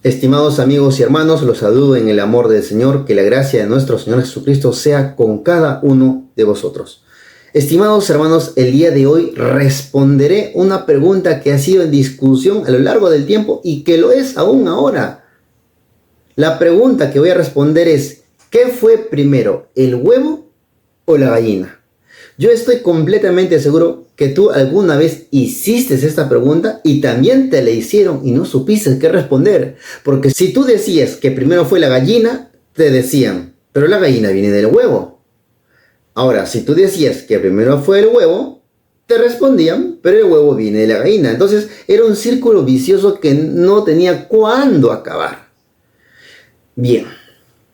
Estimados amigos y hermanos, los saludo en el amor del Señor, que la gracia de nuestro Señor Jesucristo sea con cada uno de vosotros. Estimados hermanos, el día de hoy responderé una pregunta que ha sido en discusión a lo largo del tiempo y que lo es aún ahora. La pregunta que voy a responder es: ¿qué fue primero, el huevo o la gallina? Yo estoy completamente seguro que tú alguna vez hiciste esta pregunta y también te la hicieron y no supiste qué responder. Porque si tú decías que primero fue la gallina, te decían, pero la gallina viene del huevo. Ahora, si tú decías que primero fue el huevo, te respondían, pero el huevo viene de la gallina. Entonces era un círculo vicioso que no tenía cuándo acabar. Bien,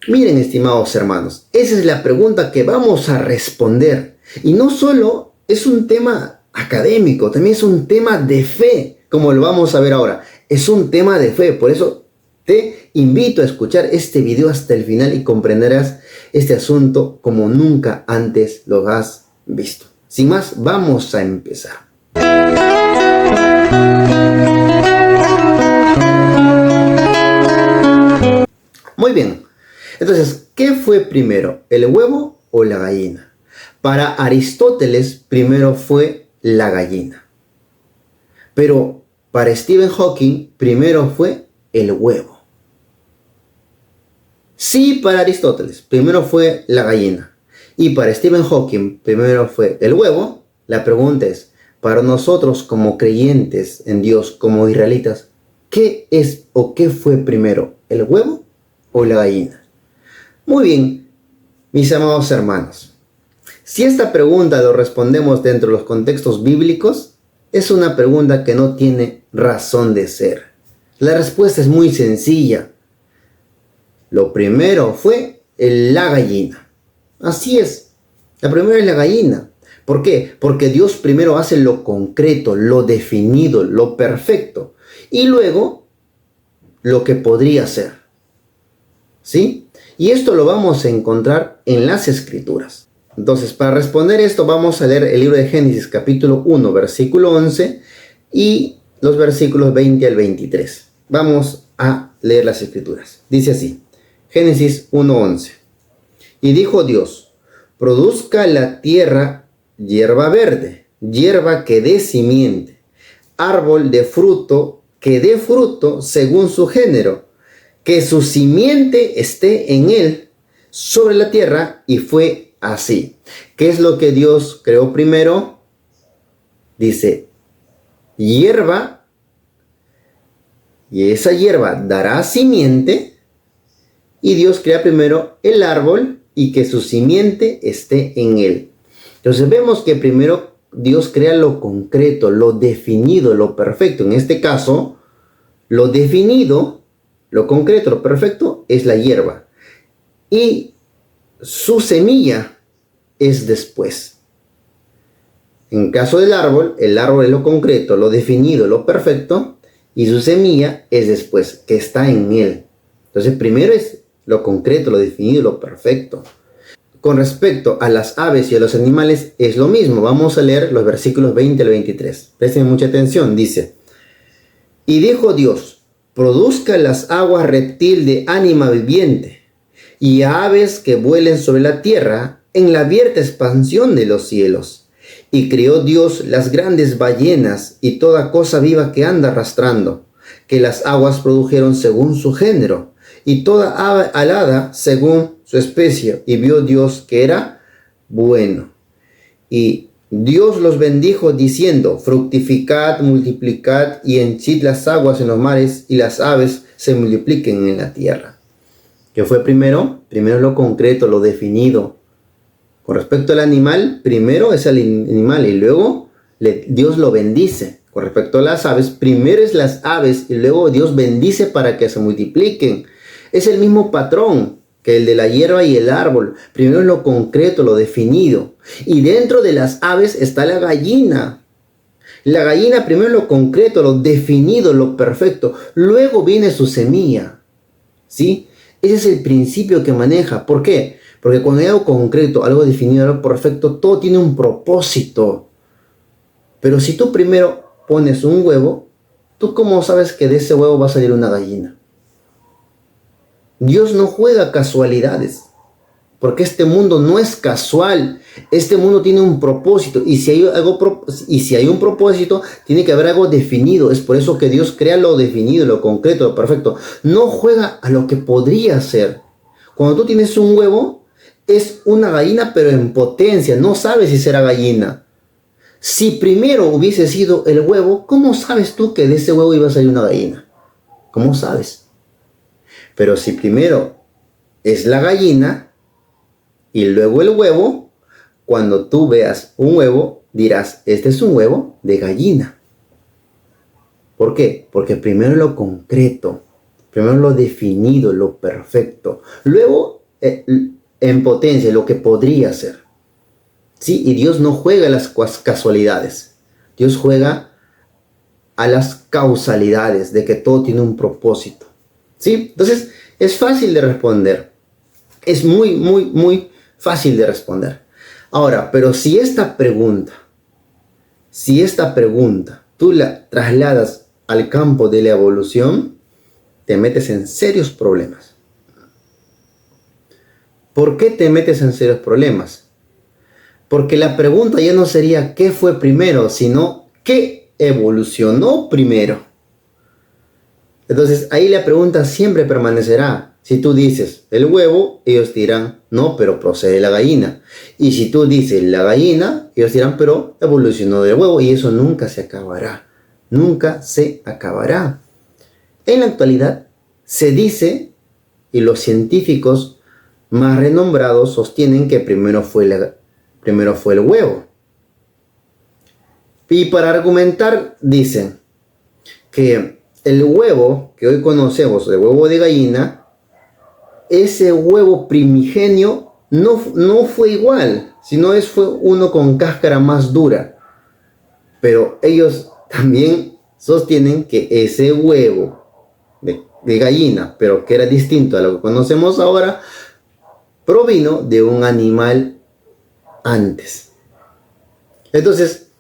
miren, estimados hermanos, esa es la pregunta que vamos a responder. Y no solo es un tema académico, también es un tema de fe, como lo vamos a ver ahora. Es un tema de fe, por eso te invito a escuchar este video hasta el final y comprenderás este asunto como nunca antes lo has visto. Sin más, vamos a empezar. Muy bien, entonces, ¿qué fue primero, el huevo o la gallina? Para Aristóteles, primero fue la gallina. Pero para Stephen Hawking, primero fue el huevo. Sí, para Aristóteles, primero fue la gallina. Y para Stephen Hawking, primero fue el huevo. La pregunta es, para nosotros como creyentes en Dios, como israelitas, ¿qué es o qué fue primero, el huevo o la gallina? Muy bien, mis amados hermanos. Si esta pregunta lo respondemos dentro de los contextos bíblicos, es una pregunta que no tiene razón de ser. La respuesta es muy sencilla. Lo primero fue la gallina. Así es. La primera es la gallina. ¿Por qué? Porque Dios primero hace lo concreto, lo definido, lo perfecto. Y luego, lo que podría ser. ¿Sí? Y esto lo vamos a encontrar en las Escrituras. Entonces, para responder esto, vamos a leer el libro de Génesis, capítulo 1, versículo 11 y los versículos 20 al 23. Vamos a leer las Escrituras. Dice así, Génesis 1, 11. Y dijo Dios, produzca la tierra hierba verde, hierba que dé simiente, árbol de fruto que dé fruto según su género, que su simiente esté en él sobre la tierra, y fue así. ¿Qué es lo que Dios creó primero? Dice, hierba, y esa hierba dará simiente, y Dios crea primero el árbol y que su simiente esté en él. Entonces vemos que primero Dios crea lo concreto, lo definido, lo perfecto. En este caso, lo definido, lo concreto, lo perfecto es la hierba. Y su semilla es después. En caso del árbol, el árbol es lo concreto, lo definido, lo perfecto, y su semilla es después, que está en él. Entonces primero es lo concreto, lo definido, lo perfecto. Con respecto a las aves y a los animales es lo mismo. Vamos a leer los versículos 20 al 23. Presten mucha atención. Dice, y dijo Dios, produzca las aguas reptil de ánima viviente, y aves que vuelen sobre la tierra en la abierta expansión de los cielos. Y crió Dios las grandes ballenas y toda cosa viva que anda arrastrando, que las aguas produjeron según su género, y toda ave alada según su especie. Y vio Dios que era bueno. Y Dios los bendijo diciendo, fructificad, multiplicad y henchid las aguas en los mares, y las aves se multipliquen en la tierra. ¿Qué fue primero? Primero lo concreto, lo definido. Con respecto al animal, primero es el animal y luego Dios lo bendice. Con respecto a las aves, primero es las aves y luego Dios bendice para que se multipliquen. Es el mismo patrón que el de la hierba y el árbol. Primero es lo concreto, lo definido. Y dentro de las aves está la gallina. La gallina primero es lo concreto, lo definido, lo perfecto. Luego viene su semilla. ¿Sí? Ese es el principio que maneja. ¿Por qué? Porque cuando hay algo concreto, algo definido, algo perfecto, todo tiene un propósito. Pero si tú primero pones un huevo, ¿tú cómo sabes que de ese huevo va a salir una gallina? Dios no juega casualidades, porque este mundo no es casual. Este mundo tiene un propósito, y si hay un propósito, tiene que haber algo definido. Es por eso que Dios crea lo definido, lo concreto, lo perfecto. No juega a lo que podría ser. Cuando tú tienes un huevo, es una gallina, pero en potencia. No sabes si será gallina. Si primero hubiese sido el huevo, ¿cómo sabes tú que de ese huevo iba a salir una gallina? ¿Cómo sabes? Pero si primero es la gallina y luego el huevo, cuando tú veas un huevo, dirás, este es un huevo de gallina. ¿Por qué? Porque primero lo concreto, primero lo definido, lo perfecto. Luego, en potencia, lo que podría ser. ¿Sí? Y Dios no juega a las casualidades. Dios juega a las causalidades de que todo tiene un propósito. ¿Sí? Entonces, es fácil de responder. Es muy, muy, muy fácil de responder. Ahora, pero si esta pregunta tú la trasladas al campo de la evolución, te metes en serios problemas. ¿Por qué te metes en serios problemas? Porque la pregunta ya no sería ¿qué fue primero?, sino ¿qué evolucionó primero? Entonces ahí la pregunta siempre permanecerá. Si tú dices el huevo, ellos dirán no, pero procede la gallina. Y si tú dices la gallina, ellos dirán pero evolucionó del huevo, y eso nunca se acabará. Nunca se acabará. En la actualidad se dice, y los científicos más renombrados sostienen que primero fue el huevo. Y para argumentar dicen que el huevo que hoy conocemos, el huevo de gallina, ese huevo primigenio no fue igual, sino fue uno con cáscara más dura. Pero ellos también sostienen que ese huevo de gallina, pero que era distinto a lo que conocemos ahora, provino de un animal antes. Entonces,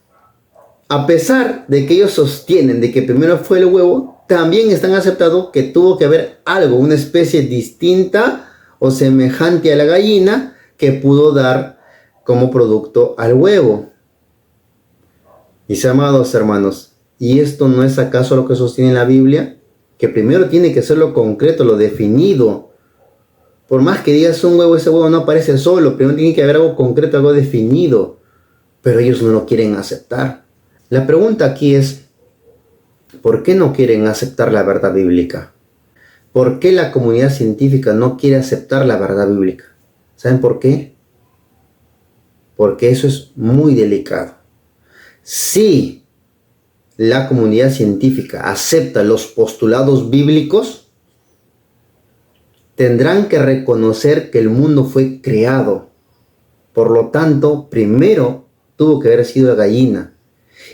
a pesar de que ellos sostienen de que primero fue el huevo, también están aceptando que tuvo que haber algo, una especie distinta o semejante a la gallina que pudo dar como producto al huevo. Mis amados hermanos, ¿y esto no es acaso lo que sostiene la Biblia? Que primero tiene que ser lo concreto, lo definido. Por más que digas un huevo, ese huevo no aparece solo. Primero tiene que haber algo concreto, algo definido. Pero ellos no lo quieren aceptar. La pregunta aquí es, ¿por qué no quieren aceptar la verdad bíblica? ¿Por qué la comunidad científica no quiere aceptar la verdad bíblica? ¿Saben por qué? Porque eso es muy delicado. Si la comunidad científica acepta los postulados bíblicos, tendrán que reconocer que el mundo fue creado. Por lo tanto, primero tuvo que haber sido la gallina.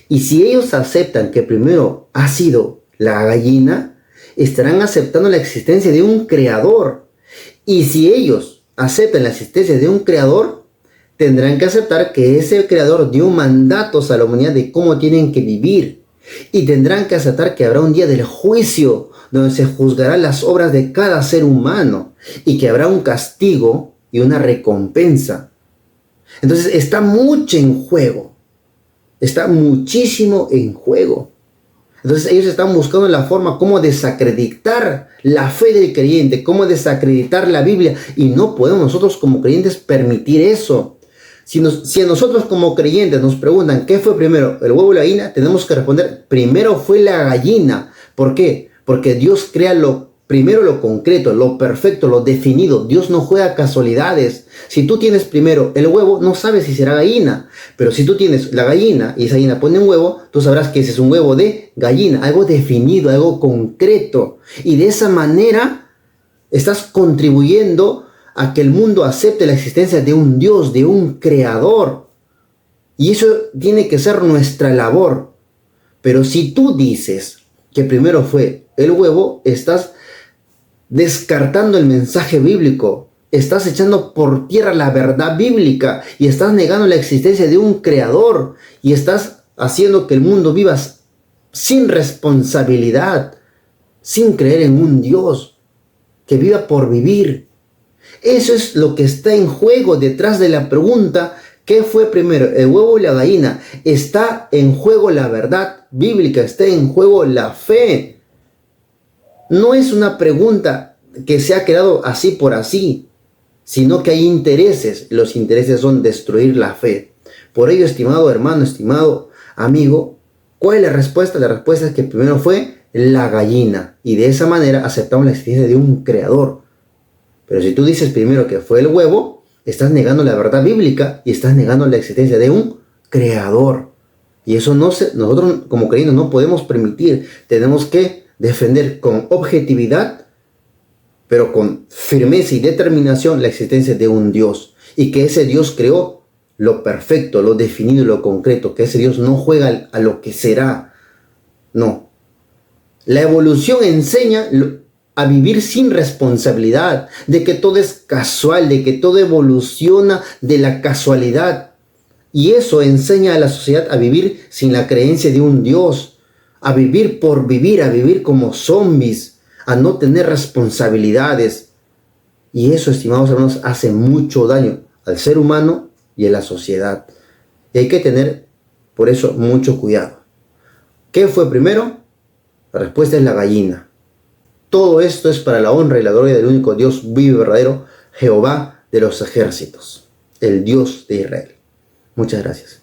Y si ellos aceptan que primero ha sido la gallina, estarán aceptando la existencia de un creador. Y si ellos aceptan la existencia de un creador, tendrán que aceptar que ese creador dio mandatos a la humanidad de cómo tienen que vivir. Y tendrán que aceptar que habrá un día del juicio donde se juzgarán las obras de cada ser humano y que habrá un castigo y una recompensa. Entonces está mucho en juego. Está muchísimo en juego. Entonces ellos están buscando la forma cómo desacreditar la fe del creyente, cómo desacreditar la Biblia. Y no podemos nosotros como creyentes permitir eso. Si a nosotros como creyentes nos preguntan ¿qué fue primero, el huevo o la gallina? Tenemos que responder, primero fue la gallina. ¿Por qué? Porque Dios crea primero lo concreto, lo perfecto, lo definido. Dios no juega casualidades. Si tú tienes primero el huevo, no sabes si será gallina. Pero si tú tienes la gallina y esa gallina pone un huevo, tú sabrás que ese es un huevo de gallina, algo definido, algo concreto. Y de esa manera estás contribuyendo a que el mundo acepte la existencia de un Dios, de un creador. Y eso tiene que ser nuestra labor. Pero si tú dices que primero fue el huevo, estás descartando el mensaje bíblico, estás echando por tierra la verdad bíblica y estás negando la existencia de un creador y estás haciendo que el mundo viva sin responsabilidad, sin creer en un Dios. que viva por vivir. Eso es lo que está en juego detrás de la pregunta: ¿qué fue primero, el huevo o la gallina? Está en juego la verdad bíblica, está en juego la fe. No es una pregunta que se ha quedado así por así, sino que hay intereses. Los intereses son destruir la fe. Por ello, estimado hermano, estimado amigo, ¿cuál es la respuesta? La respuesta es que primero fue la gallina, y de esa manera aceptamos la existencia de un creador. Pero si tú dices primero que fue el huevo, estás negando la verdad bíblica y estás negando la existencia de un creador. Y eso nosotros como creyentes no podemos permitir. Tenemos que defender con objetividad, pero con firmeza y determinación, la existencia de un Dios. Y que ese Dios creó lo perfecto, lo definido, lo concreto. Que ese Dios no juega a lo que será. No. La evolución enseña a vivir sin responsabilidad, de que todo es casual, de que todo evoluciona de la casualidad. Y eso enseña a la sociedad a vivir sin la creencia de un Dios, a vivir por vivir, a vivir como zombies, a no tener responsabilidades. Y eso, estimados hermanos, hace mucho daño al ser humano y a la sociedad. Y hay que tener, por eso, mucho cuidado. ¿Qué fue primero? La respuesta es la gallina. Todo esto es para la honra y la gloria del único Dios vivo y verdadero, Jehová de los ejércitos, el Dios de Israel. Muchas gracias.